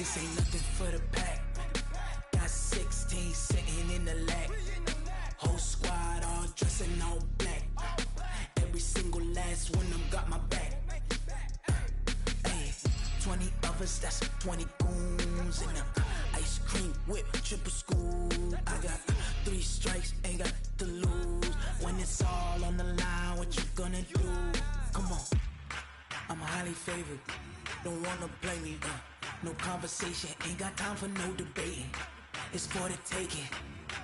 This ain't nothing for the pack. Got 16 sitting in the lag. Whole squad all dressing all black. Every single last one of them got my back. Hey, 20 of us, that's 20 goons in the ice cream whip, triple scoop. I got 3 strikes, ain't got to lose. When it's all on the line, what you gonna do? Come on, I'm highly favored. Don't wanna play me, no conversation, ain't got time for no debating. It's for the taking,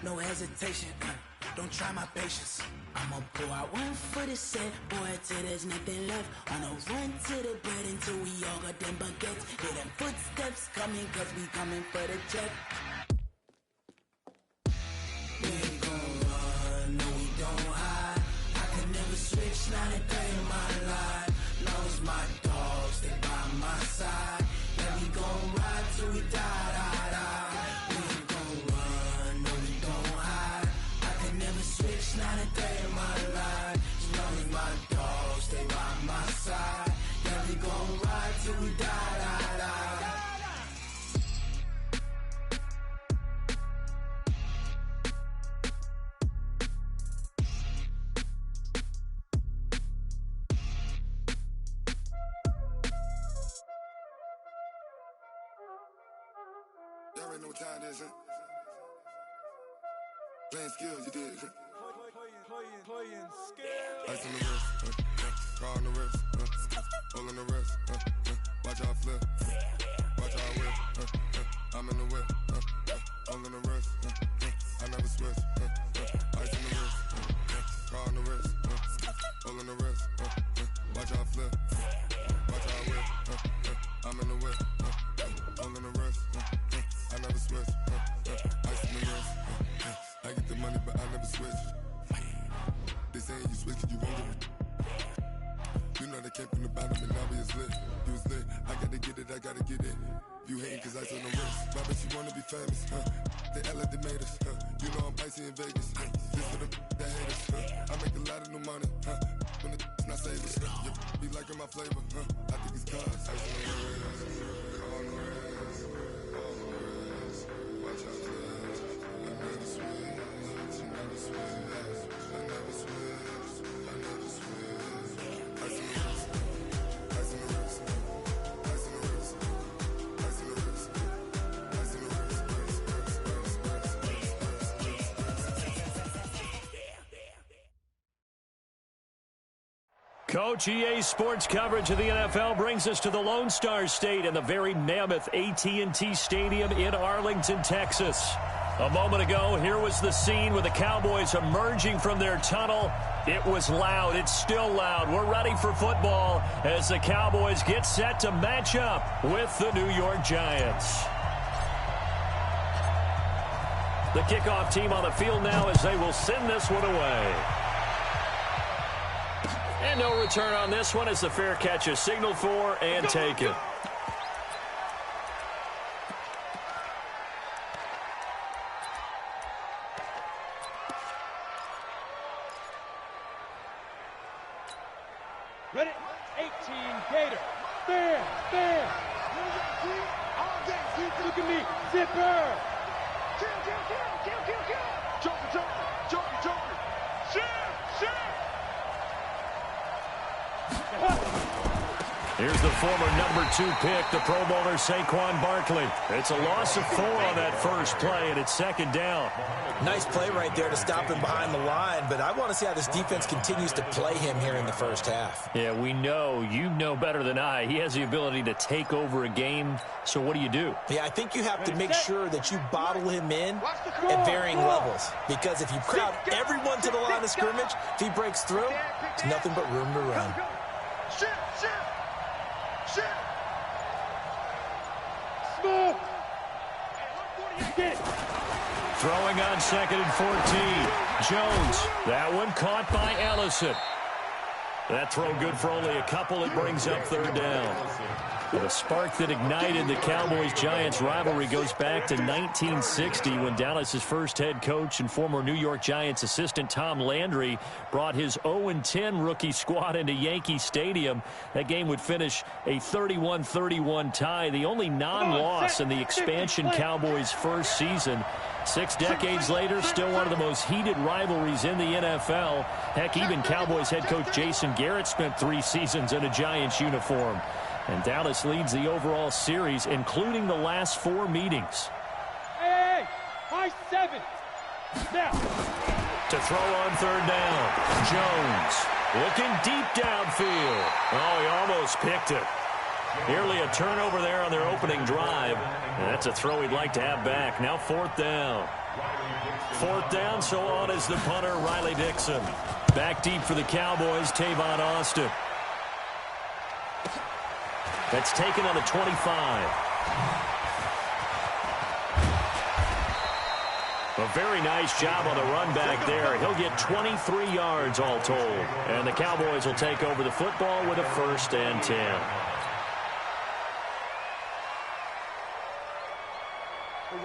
no hesitation, don't try my patience. I'ma pour out one for the set, boy, till there's nothing left. On a run to the bread until we all got them baguettes. Hear them footsteps coming, cause we coming for the check. We ain't gon' run, no we don't hide. I can never switch, not a day in my life. Long as my dogs stay by my side. Yeah, we gon' ride till we die, die, die. We ain't gon' run, no we don't hide. I can never switch, not a day in my life. As long as my dogs stay by my side. Yeah, we gon' ride till we die, die, die. Y'all already know what time it is, huh? Playing skills, you did, huh? Playing skills. Ice on the wrist, car on the wrist, hole in the wrist, watch how I flip, watch how I whip, I'm in the whip, hole in the wrist, I never switch, ice on the wrist, car on the wrist, hole in the wrist, watch how I flip, watch how I whip, I'm in the whip, hole in the wrist, I never switch, ice on the wrist, I get the money but I never switch. They saying you switch and you won't get it. You know they came from the bottom and now we is lit. You was lit, I gotta get it, I gotta get it. You hating cause ice on the wrist. Why bet you wanna be famous, huh? They act like they made us, huh? You know I'm icy in Vegas, This for the that hate us, I make a lot of new money, When the not savers, You be liking my flavor, I think it's cause ice on the wrist, on the wrist, on the wrist. Watch out for this, I never switch, I never switch. Coach, EA Sports coverage of the NFL brings us to the Lone Star State and the very mammoth AT&T Stadium in Arlington, Texas. A moment ago, here was the scene with the Cowboys emerging from their tunnel. It was loud. It's still loud. We're ready for football as the Cowboys get set to match up with the New York Giants. The kickoff team on the field now as they will send this one away. And no return on this one as the fair catch is signaled for and taken. Ready? 18 Gator. Fair. Look at me. Zipper. Kill. Joker. Shit. Here's the former number 2 pick, the Pro Bowler Saquon Barkley. It's a loss of 4 on that first play, and it's second down. Nice play right there to stop him behind the line, but I want to see how this defense continues to play him here in the first half. Yeah, we know. You know better than I. He has the ability to take over a game, so what do you do? Yeah, I think you have to make sure that you bottle him in at varying levels, because if you crowd everyone to the line of scrimmage, if he breaks through, there's nothing but room to run. Shit. Smooth. Throwing on 2nd and 14. Jones. That one caught by Ellison. That throw good for only a couple. It brings up third down. Well, the spark that ignited the Cowboys-Giants rivalry goes back to 1960 when Dallas's first head coach and former New York Giants assistant Tom Landry brought his 0-10 rookie squad into Yankee Stadium. That game would finish a 31-31 tie, the only non-loss in the expansion Cowboys' first season. 6 decades later, still one of the most heated rivalries in the NFL. Heck, even Cowboys head coach Jason Garrett spent 3 seasons in a Giants uniform. And Dallas leads the overall series, including the last 4 meetings. Hey, high 7. Now. To throw on 3rd down. Jones looking deep downfield. Oh, he almost picked it. Nearly a turnover there on their opening drive. And that's a throw he'd like to have back. Now 4th down. 4th down, so on is the punter, Riley Dixon. Back deep for the Cowboys, Tavon Austin. That's taken on the 25. A very nice job on the run back there. He'll get 23 yards all told. And the Cowboys will take over the football with a 1st and 10.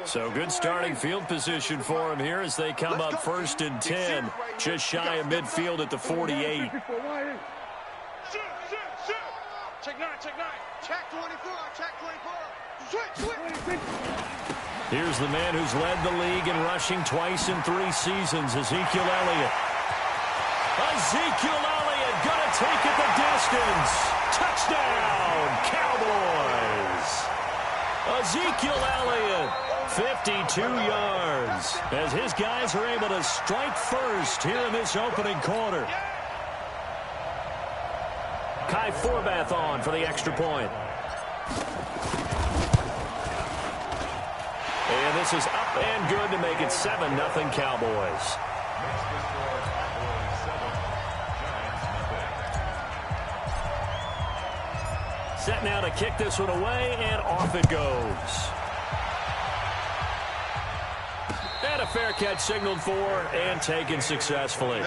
So good starting field position for him here as they come up 1st and 10. Just shy of midfield at the 48. Check 9, check 9. Check 24, check 24. Switch. Here's the man who's led the league in rushing twice in 3 seasons, Ezekiel Elliott. Ezekiel Elliott gonna take it the distance. Touchdown, Cowboys. Ezekiel Elliott, 52 yards, as his guys are able to strike first here in this opening quarter. Kai Forbath on for the extra point. And this is up and good to make it 7-0 Cowboys. Set now to kick this one away, and off it goes. And a fair catch signaled for and taken successfully.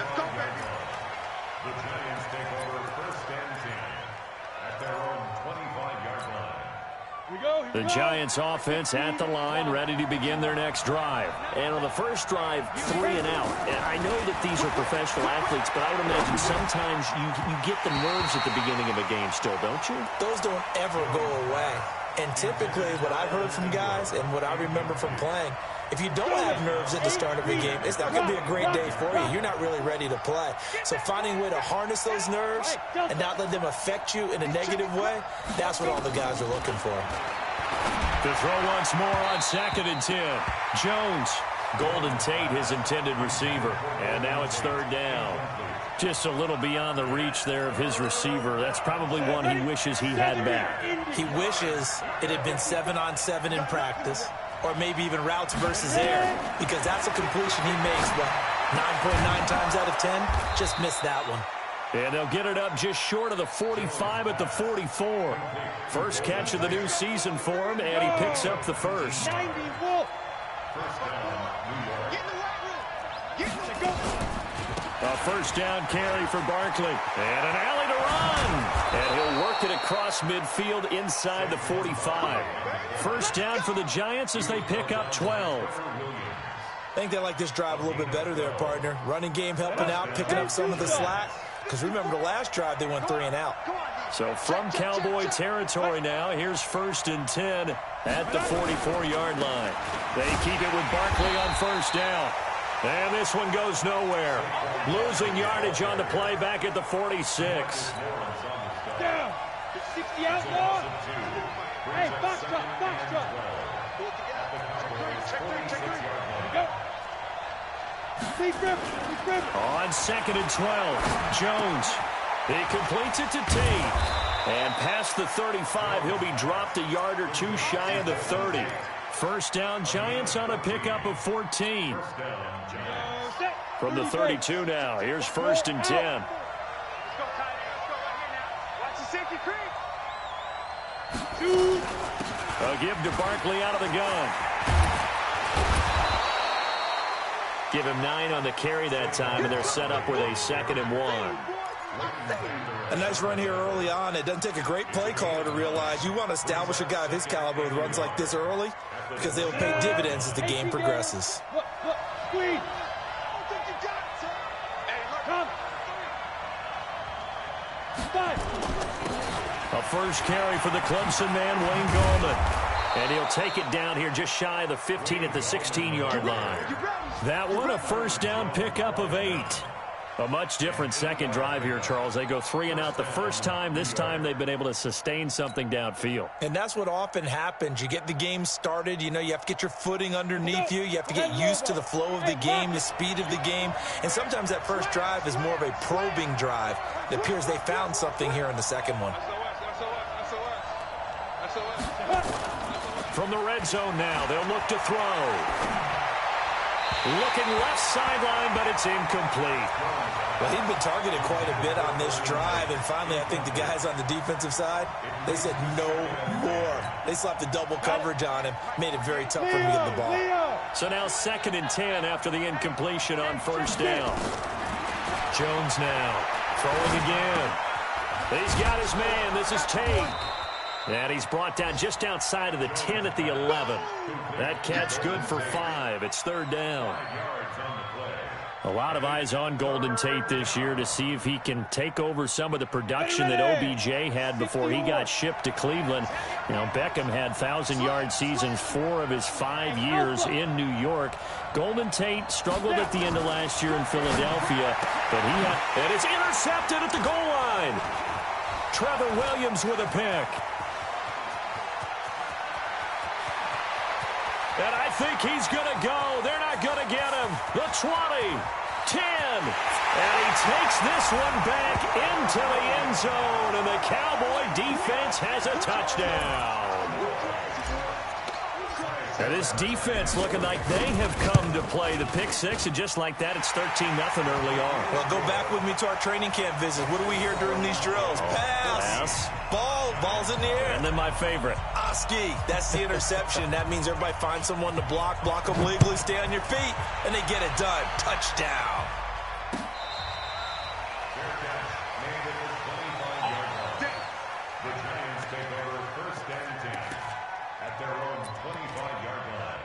The Giants offense at the line, ready to begin their next drive. And on the first drive, 3 and out. And I know that these are professional athletes, but I would imagine sometimes you get the nerves at the beginning of a game still, don't you? Those don't ever go away. And typically what I've heard from guys and what I remember from playing, if you don't have nerves at the start of a game, it's not going to be a great day for you. You're not really ready to play. So finding a way to harness those nerves and not let them affect you in a negative way, that's what all the guys are looking for. To throw once more on 2nd and 10. Jones, Golden Tate, his intended receiver. And now it's 3rd down. Just a little beyond the reach there of his receiver. That's probably one he wishes he had back. He wishes it had been 7-on-7 in practice, or maybe even routes versus air, because that's a completion he makes, 9.9 times out of 10? Just missed that one. And they'll get it up just short of the 45 at the 44. First catch of the new season for him, and he picks up the first. A first down carry for Barkley. And an alley to run. And he'll work it across midfield inside the 45. First down for the Giants as they pick up 12. I think they like this drive a little bit better there, partner. Running game helping out, picking up some of the slack. Because remember, the last drive, they went 3 and out. So from Cowboy territory now, here's 1st and 10 at the 44-yard line. They keep it with Barkley on first down. And this one goes nowhere. Losing yardage on the play back at the 46. Down. 60 outlaw. Hey, box drop. Go. On 2nd and 12, Jones. He completes it to Tate. And past the 35, he'll be dropped a yard or 2 shy of the 30. First down, Giants on a pickup of 14. From the 32 now, here's 1st and 10. A give to Barkley out of the gun. Give him 9 on the carry that time, and they're set up with a 2nd and 1. A nice run here early on. It doesn't take a great play caller to realize you want to establish a guy of his caliber with runs like this early because they will pay dividends as the game progresses. Squeeze. A first carry for the Clemson man, Wayne Gallman. And he'll take it down here just shy of the 15 at the 16-yard line. That one, a first down pickup of 8. A much different second drive here, Charles. They go 3 and out the first time. This time they've been able to sustain something downfield. And that's what often happens. You get the game started. You know, you have to get your footing underneath you. You have to get used to the flow of the game, the speed of the game. And sometimes that first drive is more of a probing drive. It appears they found something here in the second one. From the red zone now, they'll look to throw. Looking left sideline, but it's incomplete. Well, he'd been targeted quite a bit on this drive, and finally I think the guys on the defensive side, they said no more. They slapped the double coverage on him, made it very tough for him to get the ball. So now 2nd and 10 after the incompletion on first down. Jones now throwing again. He's got his man. This is Tate. And he's brought down just outside of the 10 at the 11. That catch good for 5. It's 3rd down. A lot of eyes on Golden Tate this year to see if he can take over some of the production that OBJ had before he got shipped to Cleveland. You know, Beckham had 1,000-yard seasons 4 of his 5 years in New York. Golden Tate struggled at the end of last year in Philadelphia, but and it's intercepted at the goal line. Trevor Williams with a pick. And I think he's going to go. They're not going to get him. The 20, 10. And he takes this one back into the end zone. And the Cowboy defense has a touchdown. And this defense looking like they have come to play. The pick 6, and just like that, it's 13-0 early on. Well, go back with me to our training camp visit. What do we hear during these drills? Pass. Ball's in the air. And then my favorite. Oski. That's the interception. That means everybody finds someone to block them legally, stay on your feet, and they get it done. Touchdown. The Giants take over 1st and 10 at their own 25-yard line.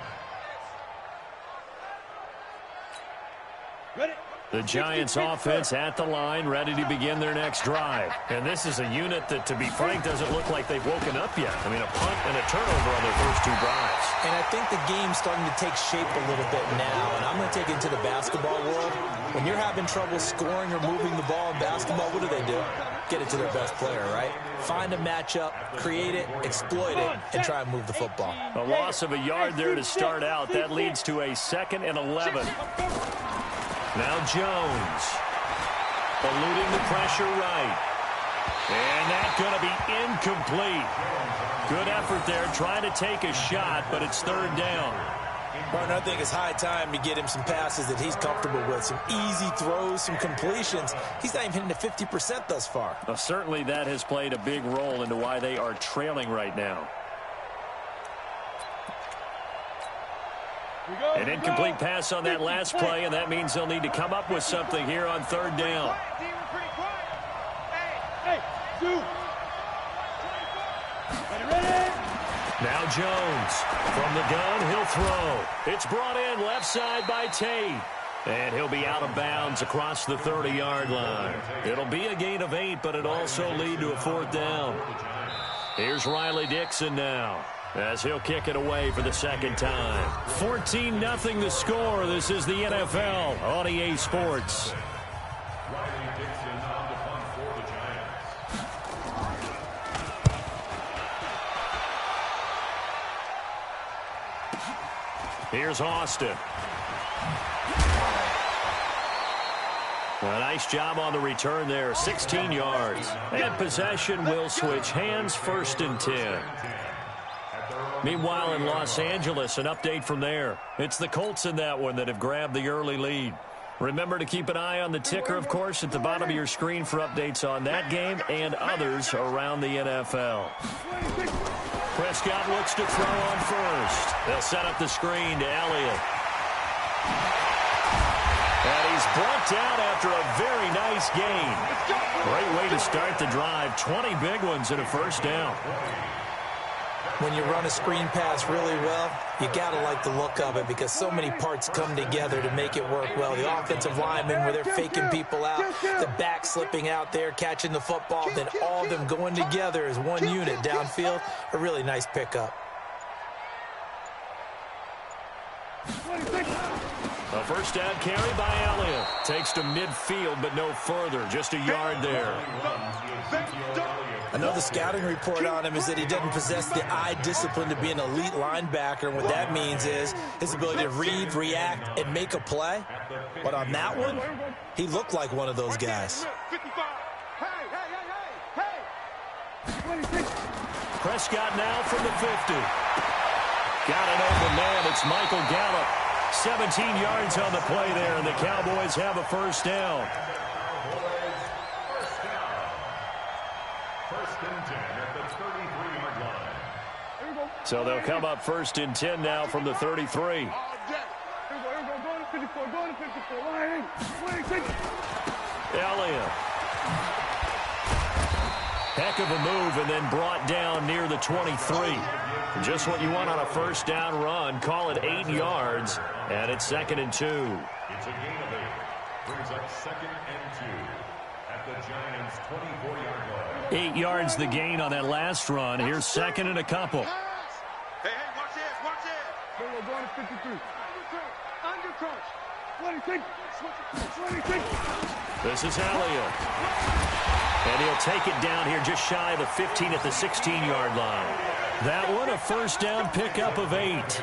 Ready? The Giants offense at the line, ready to begin their next drive. And this is a unit that, to be frank, doesn't look like they've woken up yet. I mean, a punt and a turnover on their first 2 drives. And I think the game's starting to take shape a little bit now. And I'm going to take it to the basketball world. When you're having trouble scoring or moving the ball in basketball, what do? Get it to their best player, right? Find a matchup, create it, exploit it, and try and move the football. A loss of a yard there to start out. That leads to a 2nd and 11. Now Jones, eluding the pressure right. And that's going to be incomplete. Good effort there, trying to take a shot, but it's 3rd down. Martin, I think it's high time to get him some passes that he's comfortable with, some easy throws, some completions. He's not even hitting to 50% thus far. Well, certainly that has played a big role into why they are trailing right now. An incomplete pass on that last play, and that means they'll need to come up with something here on 3rd down. Now Jones from the gun, he'll throw. It's brought in left side by Tate. And he'll be out of bounds across the 30-yard line. It'll be a gain of 8, but it'll also lead to a 4th down. Here's Riley Dixon now, as he'll kick it away for the 2nd time. 14-0 the score. This is the NFL on EA Sports. Riley Dixon on the punt for the Giants. Here's Austin. A nice job on the return there, 16 yards. And possession will switch hands, 1st and 10. Meanwhile, in Los Angeles, an update from there. It's the Colts in that one that have grabbed the early lead. Remember to keep an eye on the ticker, of course, at the bottom of your screen for updates on that game and others around the NFL. Prescott looks to throw on first. They'll set up the screen to Elliott. And he's brought down after a very nice gain. Great way to start the drive. 20 big ones and a first down. When you run a screen pass really well, you got to like the look of it because so many parts come together to make it work well. The offensive linemen, where they're faking people out, the back slipping out there, catching the football, then all of them going together as one unit downfield. A really nice pickup. A first down carry by Elliott. Takes to midfield, but no further. Just a yard there. Another scouting report on him is that he doesn't possess the eye discipline to be an elite linebacker. And what that means is his ability to read, react, and make a play. But on that one, he looked like one of those guys. Prescott now from the 50. Got an open man. It's Michael Gallup. 17 yards on the play there, and the Cowboys have a first down. So they'll come up first and 10 now from the 33. Elliott. Heck of a move, and then brought down near the 23. Just what you want on a first down run. Call it 8 yards, and it's 2nd and 2. It's a gain of 8. Brings up 2nd and 2 at the Giants' 24-yard line. 8 yards the gain on that last run. Here's 2nd and a couple. Hey, watch this, watch this. We're going to 53. Under crunch. 26. This is Elliott. And he'll take it down here just shy of the 15 at the 16-yard line. That one, a first down pickup of 8.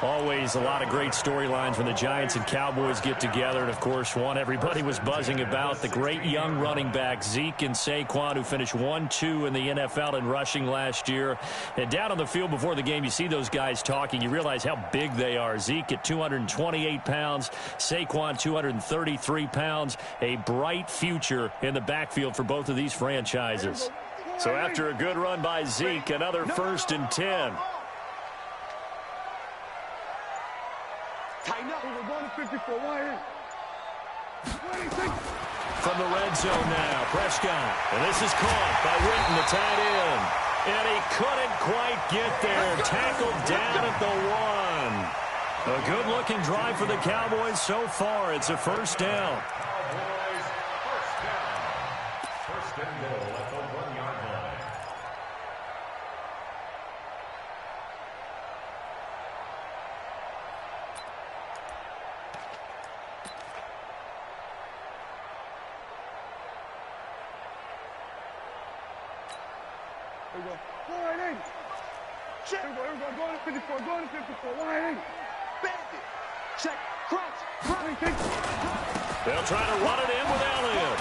Always a lot of great storylines when the Giants and Cowboys get together. And, of course, one everybody was buzzing about, the great young running back Zeke and Saquon, who finished 1-2 in the NFL in rushing last year. And down on the field before the game, you see those guys talking. You realize how big they are. Zeke at 228 pounds, Saquon 233 pounds. A bright future in the backfield for both of these franchises. So after a good run by Zeke, another 1st and 10. Tighten up. We're going to 54. From the red zone now, Prescott. And this is caught by Witten, the tight end. And he couldn't quite get there. Tackled down at the 1. A good-looking drive for the Cowboys so far. It's a first down. Cowboys first down. First and goal at the 1-yard line. Check. Going to 54. Going to 54. Bandit. Check. Crunch. They'll try to run it in with Elliott.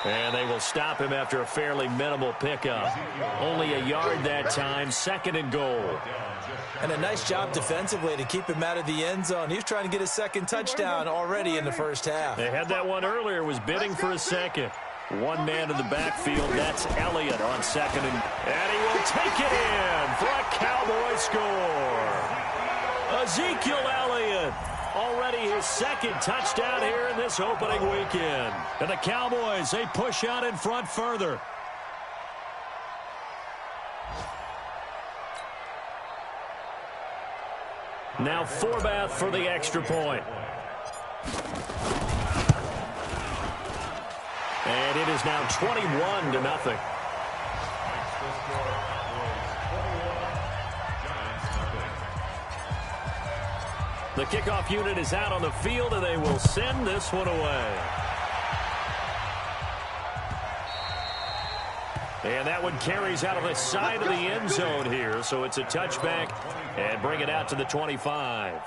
And they will stop him after a fairly minimal pickup. Only a yard that time. 2nd and goal. And a nice job defensively to keep him out of the end zone. He was trying to get his 2nd touchdown already in the first half. They had that one earlier, was bidding for a 2nd. One man in the backfield, that's Elliott on 2nd. And he will take it in for a Cowboy score. Ezekiel Elliott, already his 2nd touchdown here in this opening weekend. And the Cowboys, they push out in front further. Now Forbath for the extra point. And it is now 21-0. The kickoff unit is out on the field, and they will send this one away. And that one carries out of the side of the end zone here, so it's a touchback and bring it out to the 25.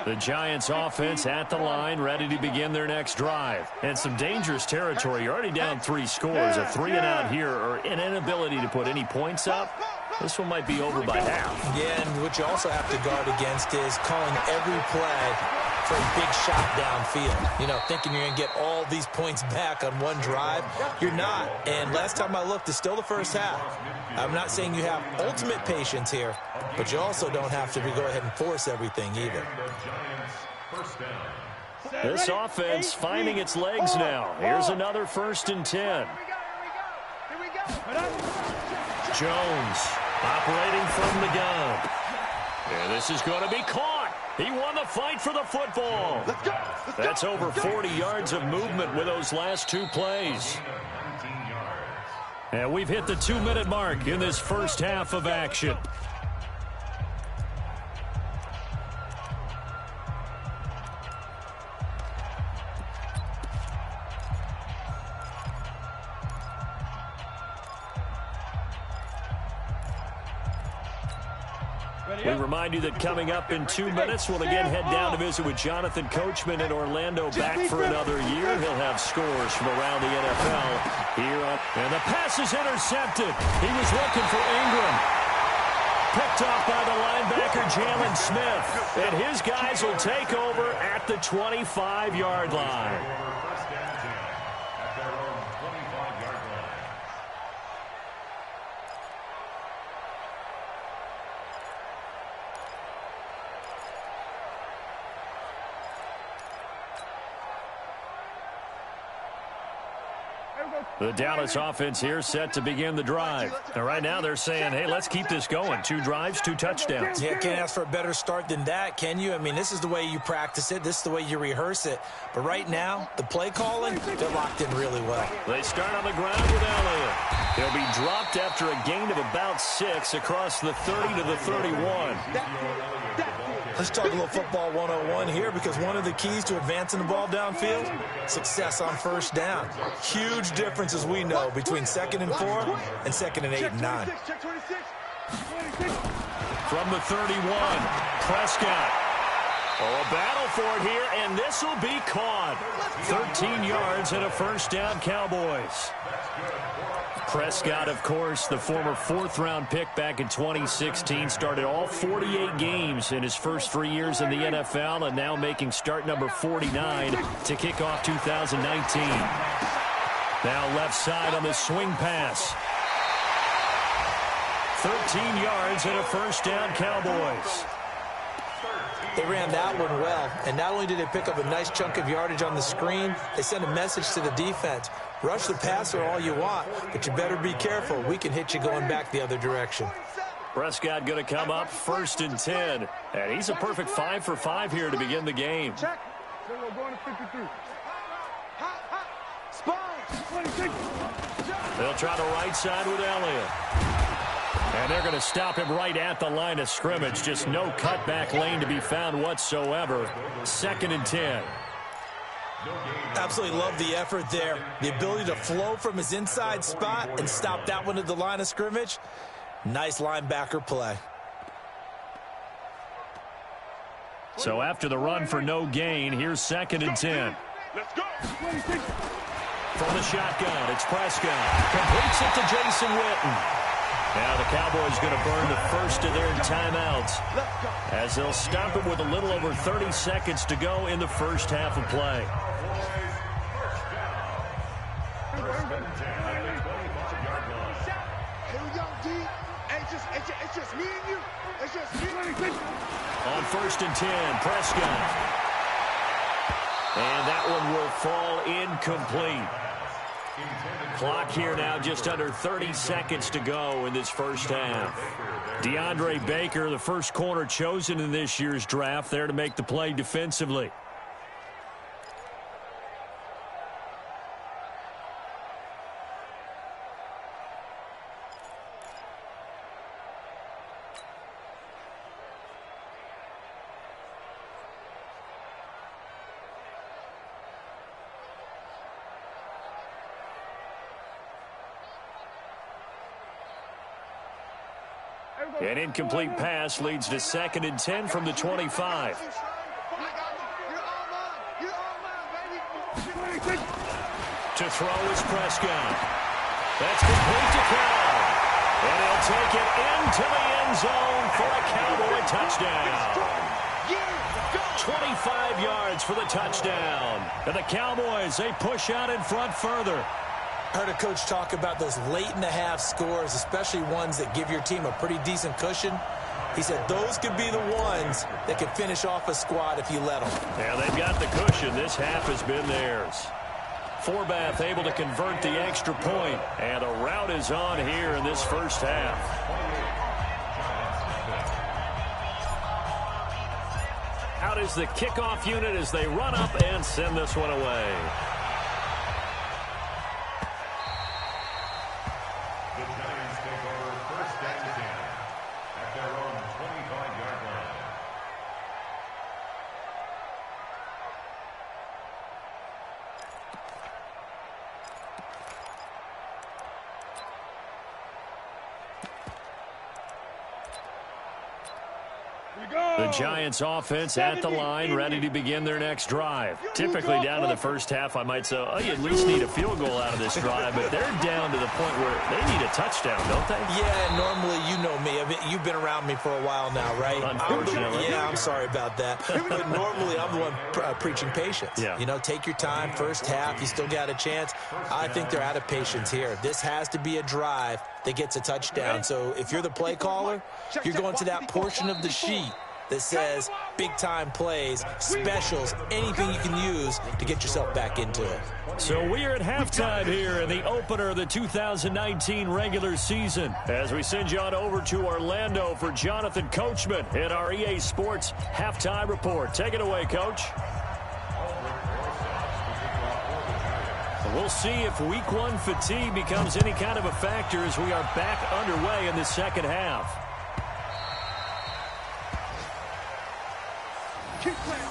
The Giants offense at the line, ready to begin their next drive. And some dangerous territory. You're already down 3 scores. A 3-and-out here, or an inability to put any points up. This one might be over by half. Yeah, and what you also have to guard against is calling every play for a big shot downfield. You know, thinking you're going to get all these points back on one drive. You're not. And last time I looked, it's still the first half. I'm not saying you have ultimate patience here, but you also don't have to go ahead and force everything either. The Giants first down. This offense finding its legs now. Here's another 1st and 10. Jones operating from the gun. And this is going to be caught. He won the fight for the football. That's over 40 yards of movement with those last 2 plays. And we've hit the 2-minute mark in this first half of action. We remind you that coming up in 2 minutes, we'll again head down to visit with Jonathan Coachman in Orlando, back for another year. He'll have scores from around the NFL here on. And the pass is intercepted. He was looking for Ingram. Picked off by the linebacker, Jalen Smith. And his guys will take over at the 25-yard line. The Dallas offense here set to begin the drive. And right now they're saying, hey, let's keep this going. 2 drives, 2 touchdowns. Yeah, can't ask for a better start than that, can you? I mean, this is the way you practice it. This is the way you rehearse it. But right now, the play calling, they're locked in really well. They start on the ground with Elliott. He'll be dropped after a gain of about 6 across the 30 to the 31. Let's talk a little football 101 here, because one of the keys to advancing the ball downfield, success on 1st down. Huge difference, as we know, between 2nd and 4 and 2nd and 8 and 9. From the 31, Prescott. Oh, a battle for it here, and this will be caught. 13 yards and a 1st down, Cowboys. Prescott, of course, the former 4th-round pick back in 2016, started all 48 games in his first 3 years in the NFL, and now making start number 49 to kick off 2019. Now left side on the swing pass. 13 yards and a 1st down, Cowboys. They ran that one well, and not only did they pick up a nice chunk of yardage on the screen, they sent a message to the defense. Rush the passer all you want, but you better be careful. We can hit you going back the other direction. Prescott going to come up 1st and 10. And he's a perfect 5 for 5 here to begin the game. Check. So we're going to 53. Spine. 26. They'll try the right side with Elliott. And they're going to stop him right at the line of scrimmage. Just no cutback lane to be found whatsoever. 2nd and 10. Absolutely love the effort there. The ability to flow from his inside spot and stop that one at the line of scrimmage. Nice linebacker play. So after the run for no gain, here's 2nd and 10. Let's go. From the shotgun, it's Prescott. Completes it to Jason Witten. Now the Cowboys going to burn the first of their timeouts as they'll stop him with a little over 30 seconds to go in the first half of play. Here we go, D. It's just me and you. It's just me. On 1st and 10, Prescott. And that one will fall incomplete. Clock here now, just under 30 seconds to go in this first half. DeAndre Baker, the first corner chosen in this year's draft, there to make the play defensively. An incomplete pass leads to 2nd and 10 from the 25. To throw is Prescott. That's complete to Cow. And he'll take it into the end zone for a Cowboy touchdown. 25 yards for the touchdown. And the Cowboys, they push out in front further. Heard a coach talk about those late-in-the-half scores, especially ones that give your team a pretty decent cushion. He said those could be the ones that could finish off a squad if you let them. Yeah, they've got the cushion. This half has been theirs. Forbath able to convert the extra point, and a rout is on here in this first half. Out is the kickoff unit as they run up and send this one away. The Giants take over first and 10 at their own 25-yard line. The Giants offense at the line, ready to begin their next drive. Typically down to the first half, I might say, oh, you at least need a field goal out of this drive, but they're down to the point where they need a touchdown, don't they? Yeah, normally, you know me. I mean, you've been around me for a while now, right? Unfortunately. I'm sorry about that. But normally, I'm the one preaching patience. Yeah. You know, take your time, first half, you still got a chance. I think they're out of patience here. This has to be a drive that gets a touchdown. So if you're the play caller, you're going to that portion of the sheet that says big-time plays, specials, anything you can use to get yourself back into it. So we are at halftime here in the opener of the 2019 regular season as we send you on over to Orlando for Jonathan Coachman in our EA Sports Halftime Report. Take it away, Coach. We'll see if week one fatigue becomes any kind of a factor as we are back underway in the second half. Keep playing.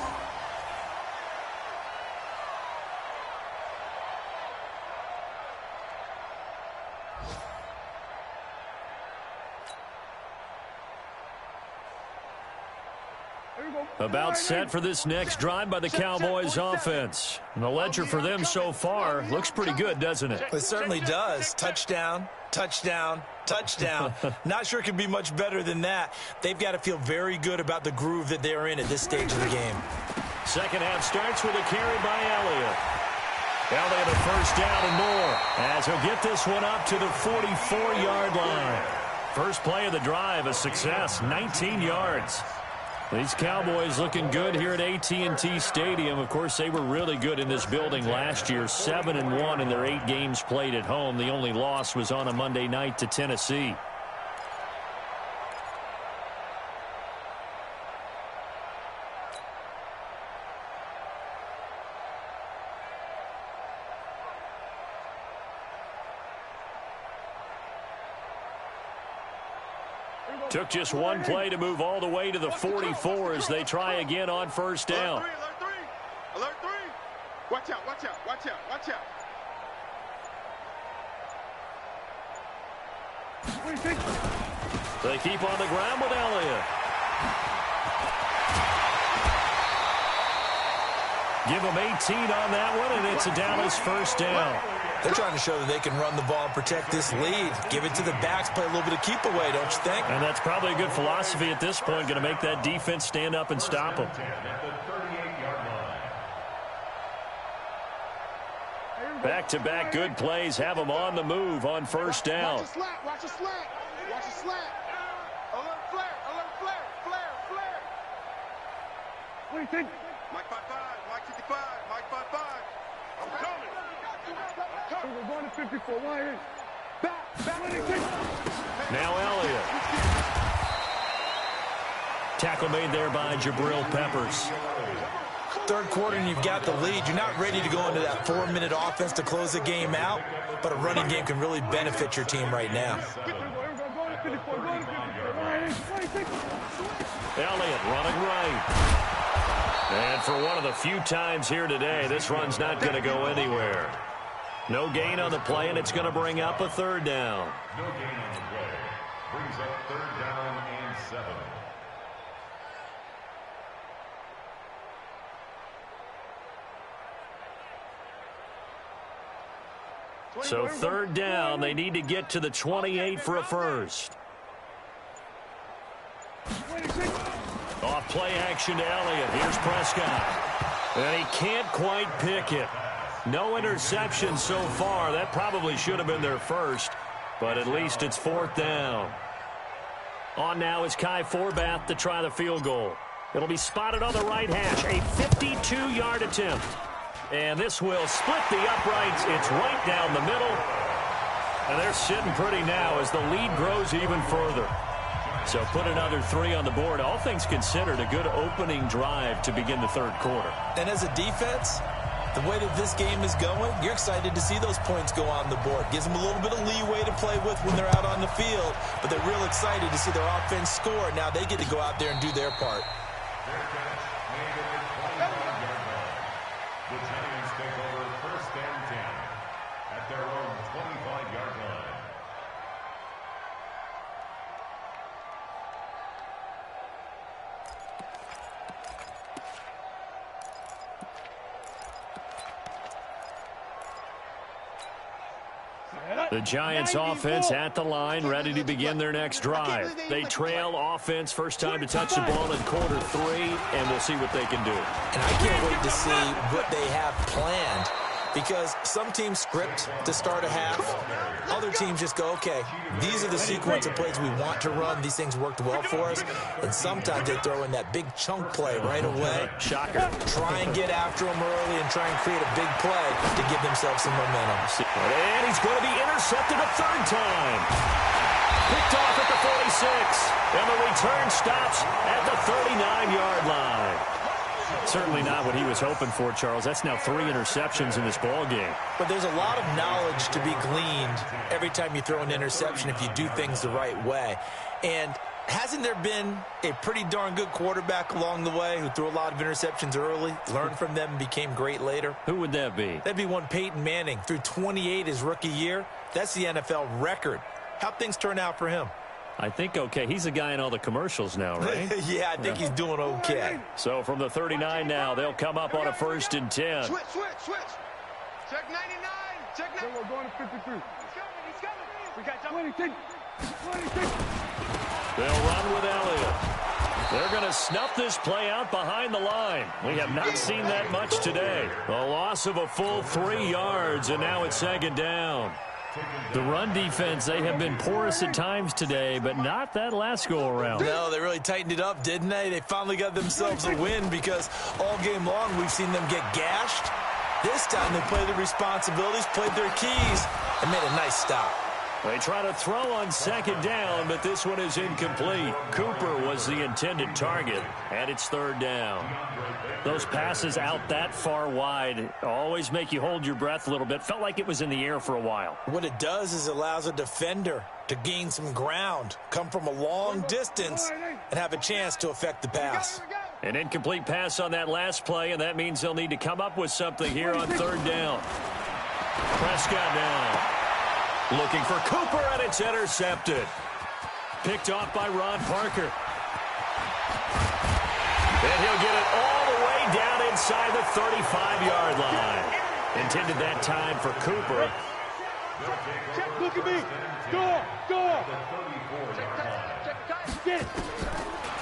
About set for this next drive by the Cowboys offense. And the ledger for them so far looks pretty good, doesn't it? It certainly does. Touchdown, touchdown, touchdown. Not sure it could be much better than that. They've got to feel very good about the groove that they're in at this stage of the game. Second half starts with a carry by Elliott. Elliott a first down and more as he'll get this one up to the 44-yard line. First play of the drive, a success, 19 yards. These Cowboys looking good here at AT&T Stadium. Of course, they were really good in this building last year, 7-1 in their 8 games played at home. The only loss was on a Monday night to Tennessee. Took just one play to move all the way to the 44 as they try again on first down. Alert three. Alert three. Watch out, watch out, watch out, watch out. What do you think? They keep on the ground with Elliott. Give them 18 on that one, and it's a Dallas first down. They're trying to show that they can run the ball and protect this lead. Give it to the backs, play a little bit of keep away, don't you think? And that's probably a good philosophy at this point, going to make that defense stand up and stop them. Back-to-back good plays have them on the move on first down. Watch a slat, watch a slat, watch a slat. Alert flare, alert flare, flare, flare. What do you think? Mike 5-5, Mike 55, Mike 5-5. I'm coming. We're going to 54. Why is? Back. What do you think? Now Elliott. Tackle made there by Jabril Peppers. Third quarter and you've got the lead. You're not ready to go into that 4-minute offense to close the game out, but a running game can really benefit your team right now. Elliott running right. And for one of the few times here today, this run's not going to go anywhere. No gain on the play, and it's going to bring up a third down. No gain on the play. Brings up third down and 7. So third down, they need to get to the 28 for a first. Off play action to Elliott. Here's Prescott. And he can't quite pick it. No interception so far. That probably should have been their first, but at least it's fourth down. On now is Kai Forbath to try the field goal. It'll be spotted on the right hash. A 52-yard attempt. And this will split the uprights. It's right down the middle. And they're sitting pretty now as the lead grows even further. So put another 3 on the board. All things considered, a good opening drive to begin the third quarter. And as a defense, the way that this game is going, you're excited to see those points go on the board. Gives them a little bit of leeway to play with when they're out on the field, but they're real excited to see their offense score. Now they get to go out there and do their part. The Giants take over first and 10 at their own 25-yard line. The Giants offense at the line, ready to begin their next drive. They trail offense, first time to touch the ball in quarter 3, and we'll see what they can do. And I can't wait to see what they have planned, because some teams script to start a half. Other teams just go, okay, these are the sequence of plays we want to run. These things worked well for us. And sometimes they throw in that big chunk play right away. Shocker. Try and get after them early and try and create a big play to give themselves some momentum. And he's going to be intercepted a third time. Picked off at the 46. And the return stops at the 39-yard line. Certainly not what he was hoping for, Charles. That's now 3 interceptions in this ball game. But there's a lot of knowledge to be gleaned every time you throw an interception if you do things the right way. And hasn't there been a pretty darn good quarterback along the way who threw a lot of interceptions early, learned from them, and became great later? Who would that be? That'd be one Peyton Manning. Threw 28 his rookie year. That's the NFL record. How'd things turn out for him? I think okay. He's a guy in all the commercials now, right? Yeah, I think he's doing okay. So from the 39 now, they'll come up on a 1st and 10. Switch. Check 99. Check 99. We're going to 53. He's coming. We got 26. They'll run with Elliott. They're going to snuff this play out behind the line. We have not seen that much today. A loss of a full 3 yards, and now it's 2nd down. The run defense, they have been porous at times today, but not that last go-around. No, they really tightened it up, didn't they? They finally got themselves a win because all game long we've seen them get gashed. This time they played their responsibilities, played their keys, and made a nice stop. They try to throw on 2nd down, but this one is incomplete. Cooper was the intended target, and it's 3rd down. Those passes out that far wide always make you hold your breath a little bit. Felt like it was in the air for a while. What it does is it allows a defender to gain some ground, come from a long distance, and have a chance to affect the pass. An incomplete pass on that last play, and that means they'll need to come up with something here on 3rd down. Prescott now. Looking for Cooper, and it's intercepted. Picked off by Ron Parker. And he'll get it all the way down inside the 35-yard line. Intended that time for Cooper. Look at me. Go. Get it.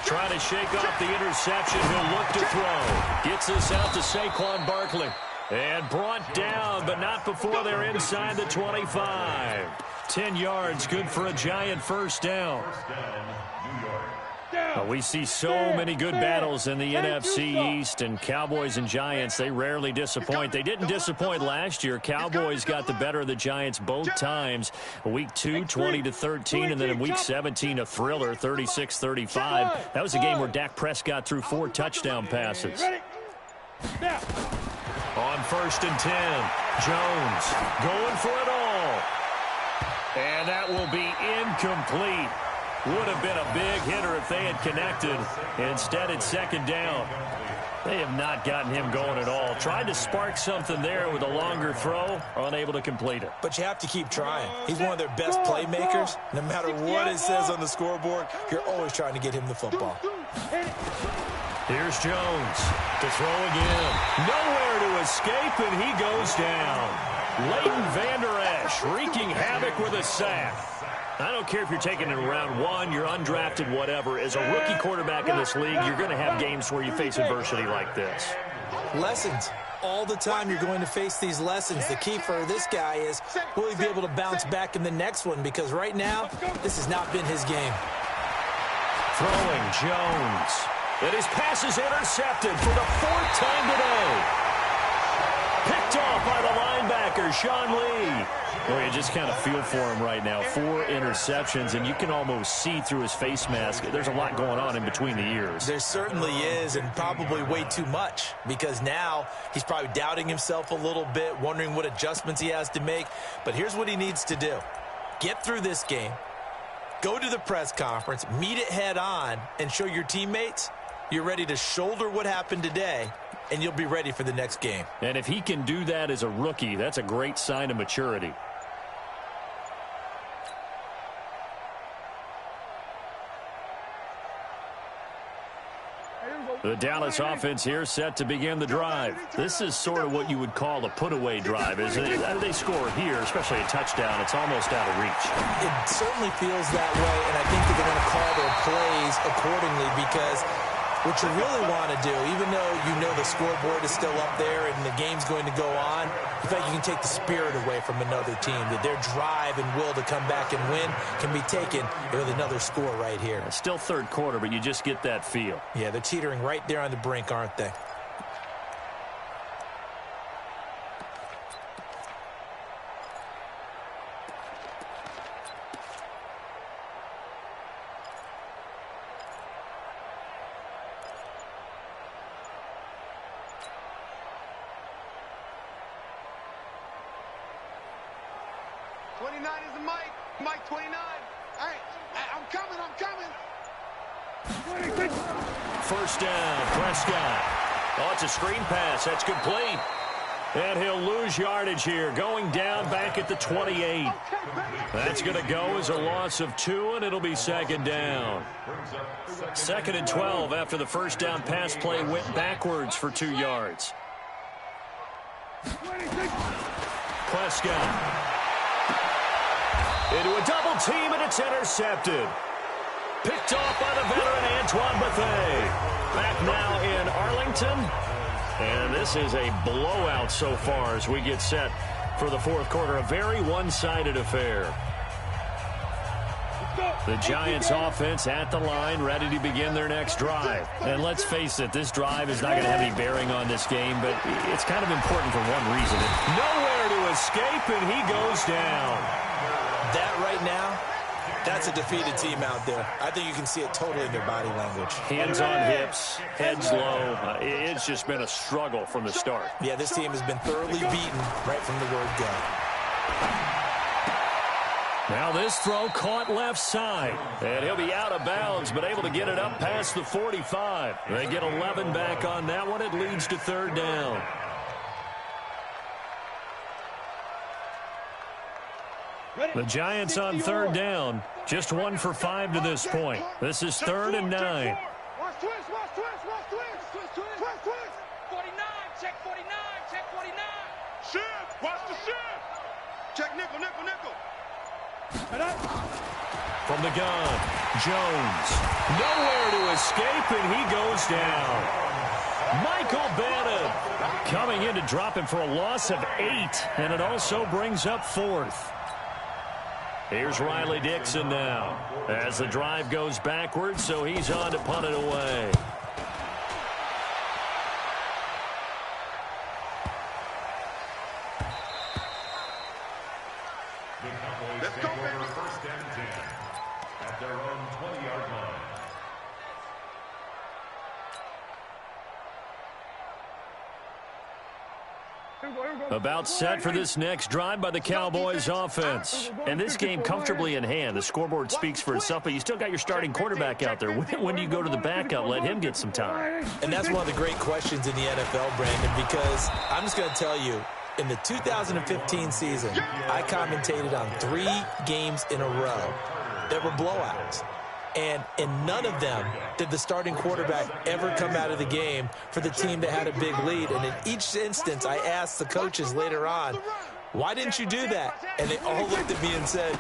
Trying to shake off the interception. He'll look to throw. Gets this out to Saquon Barkley. And brought down, but not before they're inside the 25. 10 yards, good for a Giant 1st down. We see so many good battles in the NFC East, and Cowboys and Giants, they rarely disappoint. They didn't disappoint last year. Cowboys got the better of the Giants both times. Week 2, 20-13, and then in Week 17, a thriller, 36-35. That was a game where Dak Prescott threw 4 touchdown passes. On 1st and 10, Jones going for it all. And that will be incomplete. Would have been a big hitter if they had connected. Instead, it's 2nd down. They have not gotten him going at all. Tried to spark something there with a longer throw, unable to complete it. But you have to keep trying. He's one of their best playmakers. No matter what it says on the scoreboard, you're always trying to get him the football. Here's Jones to throw again. Nowhere to escape, and he goes down. Leighton Vander Esch wreaking havoc with a sack. I don't care if you're taking it in round 1, you're undrafted, whatever. As a rookie quarterback in this league, you're going to have games where you face adversity like this. Lessons. All the time you're going to face these lessons. The key for this guy is, will he be able to bounce back in the next one? Because right now, this has not been his game. Throwing Jones. And his pass is intercepted for the 4th time today. Picked off by the linebacker, Sean Lee. Well, you just kind of feel for him right now. 4 interceptions, and you can almost see through his face mask. There's a lot going on in between the ears. There certainly is, and probably way too much, because now he's probably doubting himself a little bit, wondering what adjustments he has to make. But here's what he needs to do. Get through this game, go to the press conference, meet it head on, and show your teammates you're ready to shoulder what happened today, and you'll be ready for the next game. And if he can do that as a rookie, that's a great sign of maturity. The Dallas offense here set to begin the drive. This is sort of what you would call a put-away drive, isn't it? They score here, especially a touchdown. It's almost out of reach. It certainly feels that way, and I think that they're going to call their plays accordingly, because what you really want to do, even though you know the scoreboard is still up there and the game's going to go on, in fact, you can take the spirit away from another team, that their drive and will to come back and win can be taken with another score right here. It's still third quarter, but you just get that feel. Yeah, they're teetering right there on the brink, aren't they? Mike 29. Hey, I'm coming. First down, Prescott. Oh, it's a screen pass. That's complete. And he'll lose yardage here, going down back at the 28. That's going to go as a loss of 2, and it'll be second down. 2nd and 12 after the first down pass play went backwards for 2 yards. Prescott. Into a double team, and it's intercepted. Picked off by the veteran Antoine Bethea. Back now in Arlington. And this is a blowout so far as we get set for the 4th quarter. A very one-sided affair. The Giants offense at the line, ready to begin their next drive. And let's face it, this drive is not going to have any bearing on this game, but it's kind of important for one reason. Nowhere to escape, and he goes down. That right now, that's a defeated team out there. I think you can see it totally in their body language. Hands on hips, heads low. It's just been a struggle from the start. Yeah, this team has been thoroughly beaten right from the word go. Now this throw caught left side. And he'll be out of bounds, but able to get it up past the 45. They get 11 back on that one. It leads to 3rd down. The Giants on 3rd down. Just 1 for 5 to this point. This is 3rd and 9. Watch twist. 49, check 49, check 49. Shift, watch the shift. Check nickel. From the gun, Jones. Nowhere to escape, and he goes down. Michael Bannon coming in to drop him for a loss of 8, and it also brings up 4th. Here's Riley Dixon now as the drive goes backwards, so he's on to punt it away. Let's go, baby. First and 10 at their own 20-yard line. About set for this next drive by the Cowboys offense. And this game comfortably in hand. The scoreboard speaks for itself, but you still got your starting quarterback out there. When do you go to the backup? Let him get some time. And that's one of the great questions in the NFL, Brandon, because I'm just going to tell you, in the 2015 season, I commentated on 3 games in a row that were blowouts. And in none of them did the starting quarterback ever come out of the game for the team that had a big lead. And in each instance, I asked the coaches later on, why didn't you do that? And they all looked at me and said,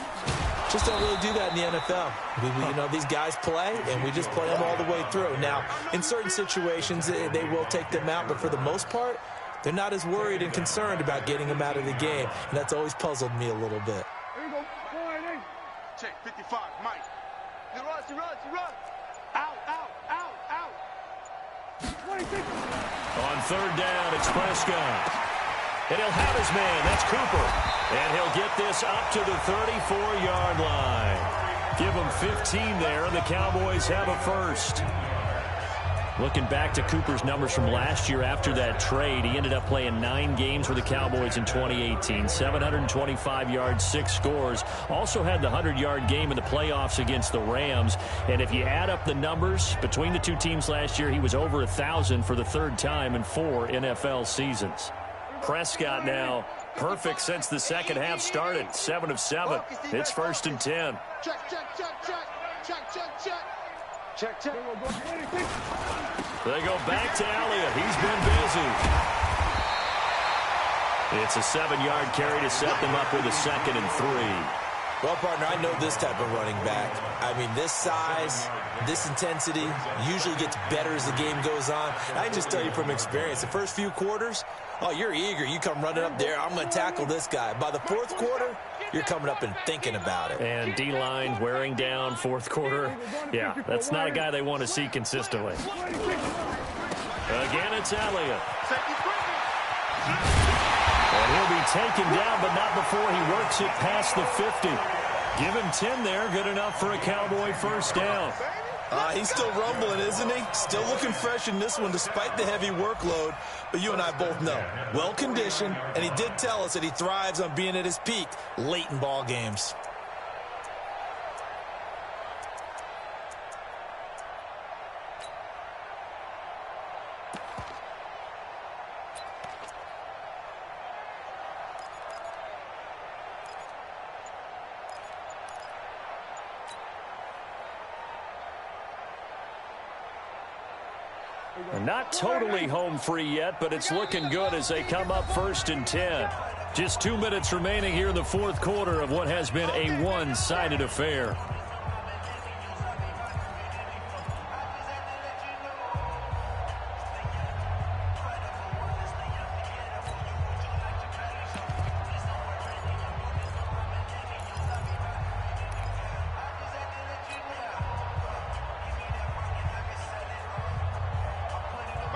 just don't really do that in the NFL. You know, these guys play, and we just play them all the way through. Now, in certain situations, they will take them out, but for the most part, they're not as worried and concerned about getting them out of the game. And that's always puzzled me a little bit. Check 55, Mike. You run. On third down, it's Prescott. And he'll have his man. That's Cooper. And he'll get this up to the 34-yard line. Give him 15 there, and the Cowboys have a first. Looking back to Cooper's numbers from last year after that trade, he ended up playing 9 games with the Cowboys in 2018. 725 yards, 6 scores. Also had the 100-yard game in the playoffs against the Rams. And if you add up the numbers between the two teams last year, he was over 1,000 for the third time in 4 NFL seasons. Prescott now perfect since the second half started. 7 of 7. It's 1st and 10. Check. They go back to Elliott. He's been busy. It's a 7-yard carry to set them up with a 2nd and 3. Well, partner, I know this type of running back. I mean, this size, this intensity usually gets better as the game goes on. I can just tell you from experience, the first few quarters, oh, you're eager. You come running up there, I'm going to tackle this guy. By the 4th quarter, you're coming up and thinking about it. And D-line wearing down 4th quarter. Yeah, that's not a guy they want to see consistently. Again, it's Elliott. And he'll be taken down, but not before he works it past the 50. Give him 10 there. Good enough for a Cowboy first down. He's still rumbling, isn't he? Still looking fresh in this one despite the heavy workload. But you and I both know, well-conditioned, and he did tell us that he thrives on being at his peak late in ball games. Not totally home free yet, but it's looking good as they come up 1st and 10. Just 2 minutes remaining here in the 4th quarter of what has been a one-sided affair.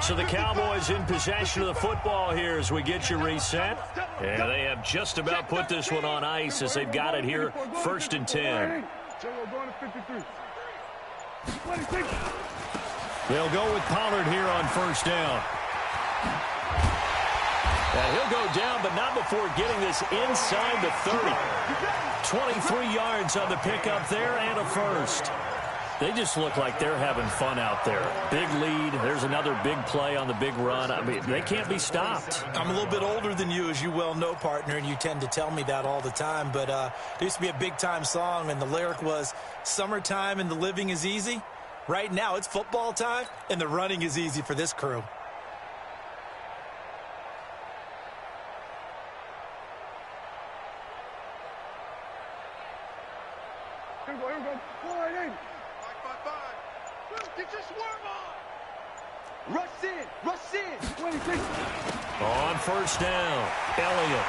So the Cowboys in possession of the football here as we get you reset. And they have just about put this one on ice as they've got it here 1st and 10. They'll go with Pollard here on 1st down. And he'll go down, but not before getting this inside the 30. 23 yards on the pickup there and a first. They just look like they're having fun out there. Big lead. There's another big play on the big run. I mean, they can't be stopped. I'm a little bit older than you, as you well know, partner, and you tend to tell me that all the time. But there used to be a big-time song, and the lyric was, "Summertime and the living is easy." Right now, it's football time, and the running is easy for this crew. Here we go. Pull right in. 5. Get your swerve on. Rush in. 26. On 1st down, Elliott.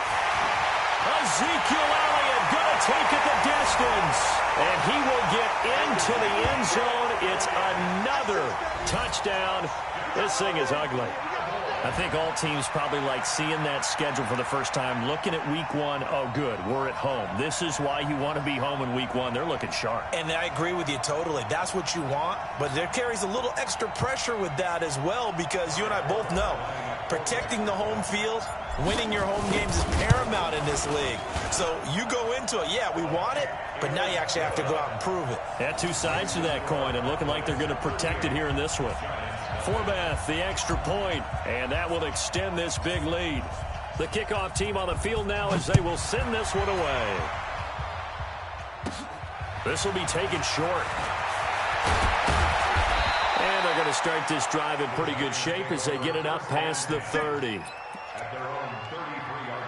Ezekiel Elliott going to take it the distance. And he will get into the end zone. It's another touchdown. This thing is ugly. I think all teams probably like seeing that schedule for the first time, looking at week 1. Oh, good, we're at home. This is why you want to be home in week 1. They're looking sharp. And I agree with you totally. That's what you want. But there carries a little extra pressure with that as well, because you and I both know protecting the home field, winning your home games is paramount in this league. So you go into it, yeah, we want it, but now you actually have to go out and prove it. Had 2 sides to that coin, and looking like they're going to protect it here in this one. Forbath, the extra point, and that will extend this big lead. The kickoff team on the field now as they will send this one away. This will be taken short. And they're going to start this drive in pretty good shape as they get it up past the 30. At their own 33-yard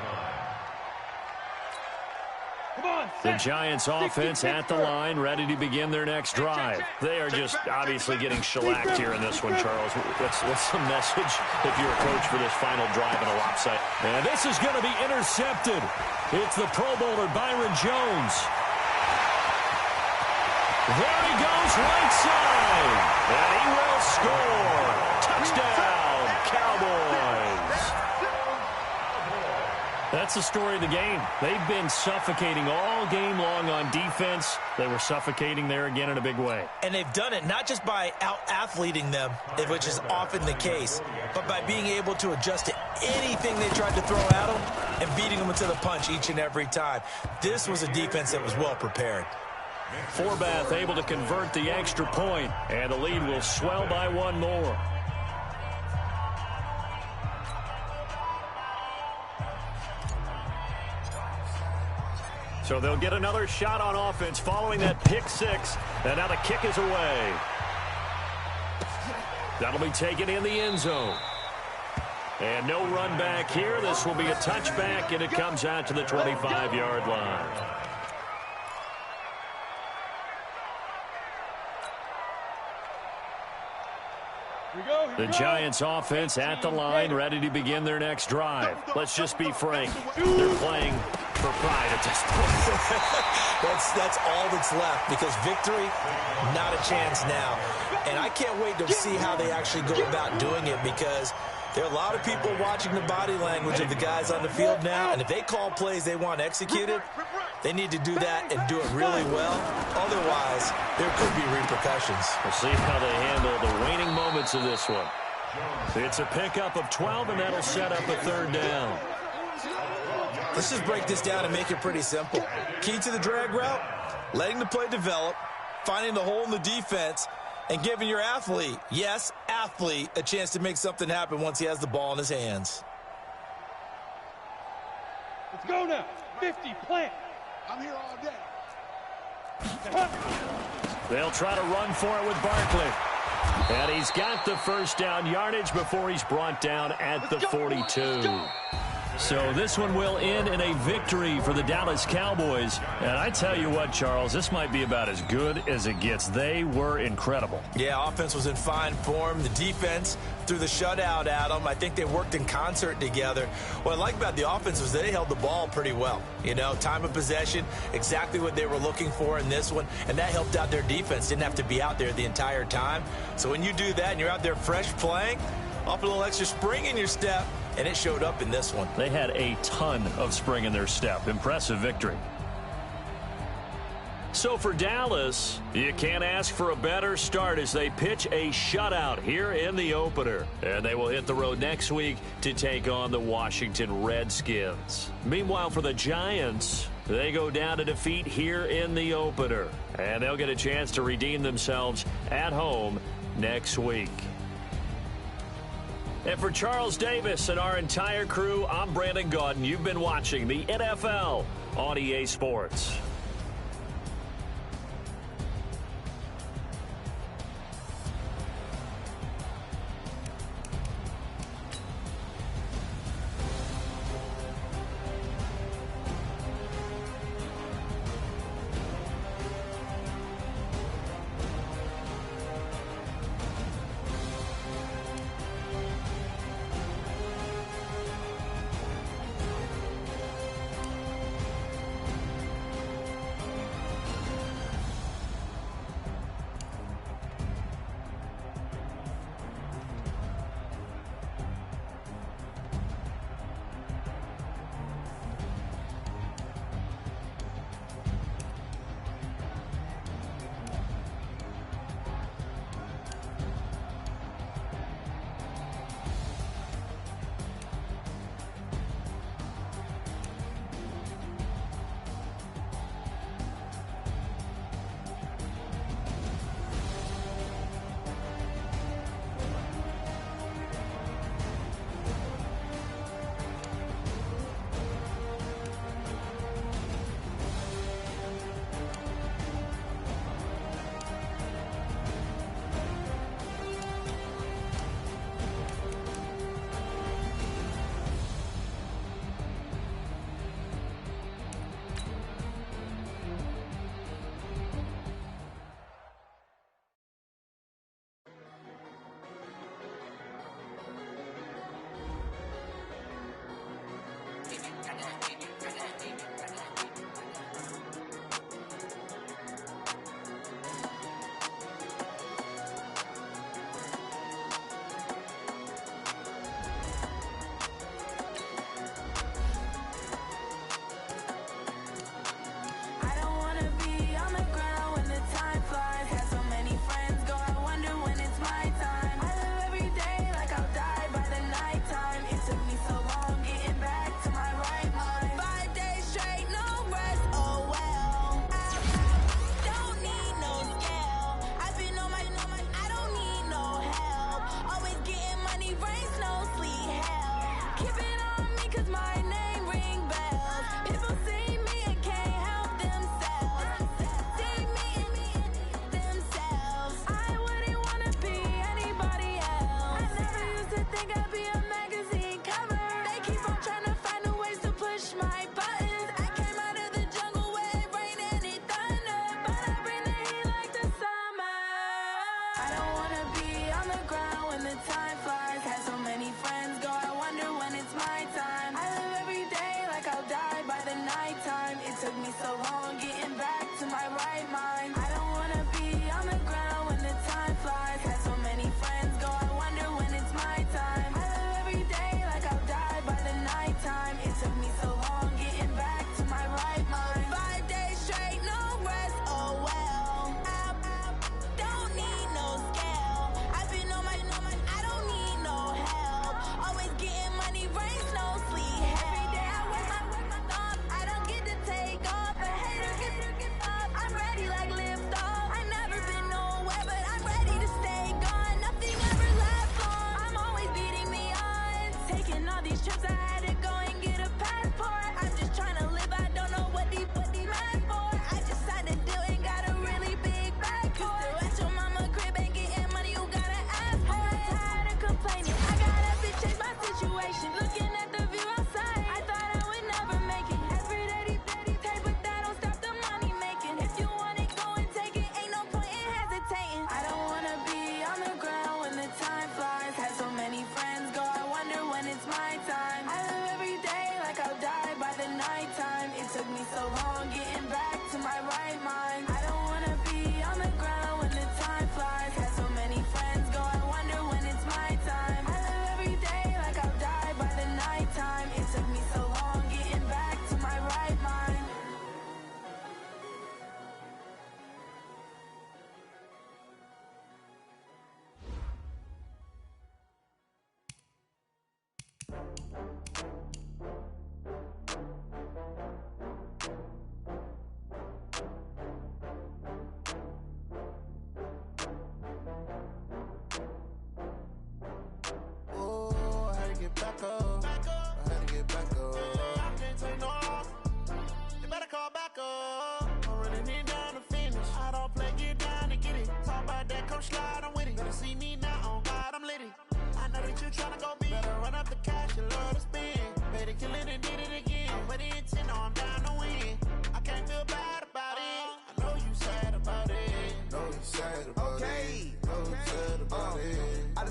line. The Giants offense at the line, ready to begin their next drive. They are just obviously getting shellacked here in this one, Charles. What's the message if you're a coach for this final drive in a lopsided? And this is going to be intercepted. It's the Pro Bowler Byron Jones. There he goes, right side. And he will score. Touchdown, Cowboys. That's the story of the game. They've been suffocating all game long on defense. They were suffocating there again in a big way. And they've done it not just by out-athleting them, which is often the case, but by being able to adjust to anything they tried to throw at them and beating them into the punch each and every time. This was a defense that was well prepared. Forbath able to convert the extra point, and the lead will swell by one more. So they'll get another shot on offense following that pick six. And now the kick is away. That'll be taken in the end zone. And no run back here. This will be a touchback, and it comes out to the 25-yard line. The Giants offense at the line, ready to begin their next drive. Let's just be frank. They're playing for pride at this point. That's all that's left, because victory, not a chance now. And I can't wait to see how they actually go about doing it, because there are a lot of people watching the body language of the guys on the field now, and if they call plays they want executed, they need to do that and do it really well. Otherwise, there could be repercussions. We'll see how they handle the waning moments of this one. It's a pickup of 12, and that'll set up a third down. Let's just break this down and make it pretty simple. Key to the drag route, letting the play develop, finding the hole in the defense, and giving your athlete, yes, athlete, a chance to make something happen once he has the ball in his hands. Let's go now. 50, plant. I'm here all day. They'll try to run for it with Barkley. And he's got the first down yardage before he's brought down at the 42. So this one will end in a victory for the Dallas Cowboys. And I tell you what, Charles, this might be about as good as it gets. They were incredible. Yeah, offense was in fine form. The defense threw the shutout at them. I think they worked in concert together. What I like about the offense was they held the ball pretty well. You know, time of possession, exactly what they were looking for in this one. And that helped out their defense. Didn't have to be out there the entire time. So when you do that and you're out there fresh playing, off a little extra spring in your step, and it showed up in this one. They had a ton of spring in their step. Impressive victory. So for Dallas, you can't ask for a better start as they pitch a shutout here in the opener. And they will hit the road next week to take on the Washington Redskins. Meanwhile, for the Giants, they go down to defeat here in the opener. And they'll get a chance to redeem themselves at home next week. And for Charles Davis and our entire crew, I'm Brandon Gaudin. You've been watching the NFL on EA Sports.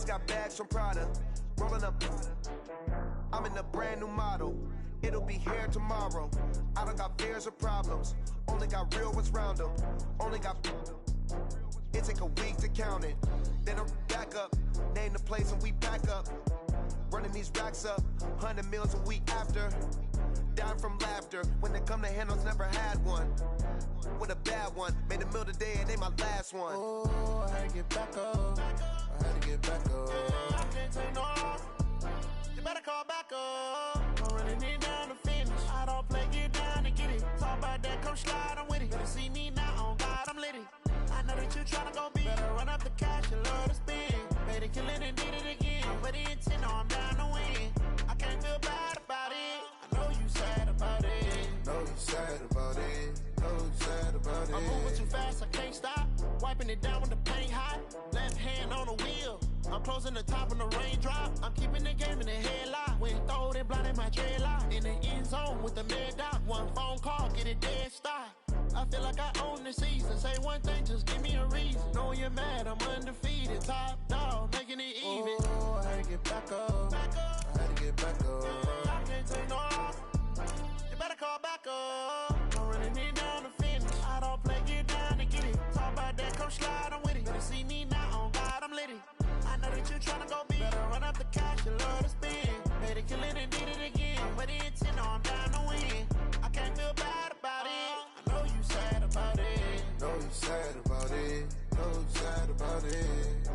Just got bags from Prada. Rolling up. I'm in a brand new model. It'll be here tomorrow. I don't got fears or problems. Only got real ones round them. Only got. It take a week to count it. Then I'm back up. Name the place and we back up. Running these racks up. 100 meals a week after. Dying from laughter. When it come to handles, never had one. With a bad one. Made a meal today and they my last one. Oh, I had to get back up. I had to get back up. I can't take no loss. You better call back up. I'm running it down to finish. I don't play, get down and get it. Talk about that, come slide, I'm with it. Better see me now, on God, I'm litty. I know that you tryna go big. Better run up the cash, you love to spend. Better kill it and did it again. I put it in 10, no, I'm down to win. I can't feel bad about it. I know you sad about it. Know you sad about it. Know you sad about it. I'm moving too fast, I can't stop. Wiping it down with the paint hot. Left hand on the wheel. I'm closing the top on the raindrop. I'm keeping the game in the headlock. When throwed and blinded my dreadlock. In the end zone with the mid dot. One phone call, get it dead stop. I feel like I own the season. Say one thing, just give me a reason. Knowing you're mad, I'm undefeated. Top dog, making it even. Oh, I had to get back up. I had to get back up. I can't take no loss. You better call back up. I'm running it down to finish. I don't play, get down and get it. Talk about that, come slide, I'm with it. Better see me now, on God, I'm litty. I know that you tryna go big. Better run up the cash, you love to spend. Better kill it and did it again. But in 10, no, I'm down to win. I can't feel bad about it. I know you sad about it. Know you sad about it. Know you sad about it.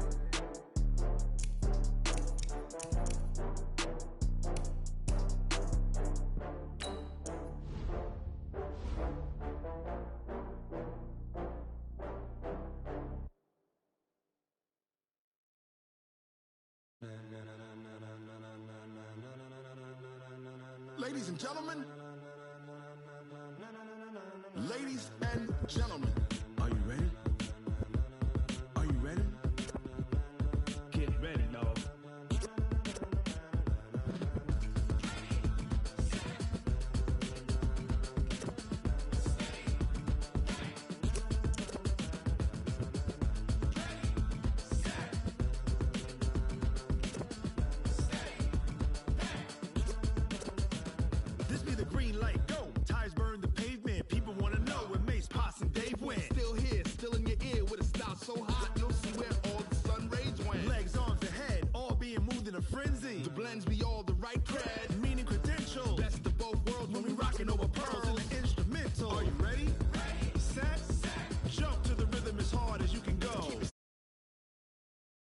Ladies and gentlemen, ladies and gentlemen, are you ready? Are you ready? Get ready, dog. This be the green light, go. Tires burn the pavement. People want to know where Mace, Potts, and Dave went. Still here, still in your ear with a style so hot, you'll see where all the sun rays went. Legs, arms, and head, all being moved in a frenzy. The blends be all the right cred.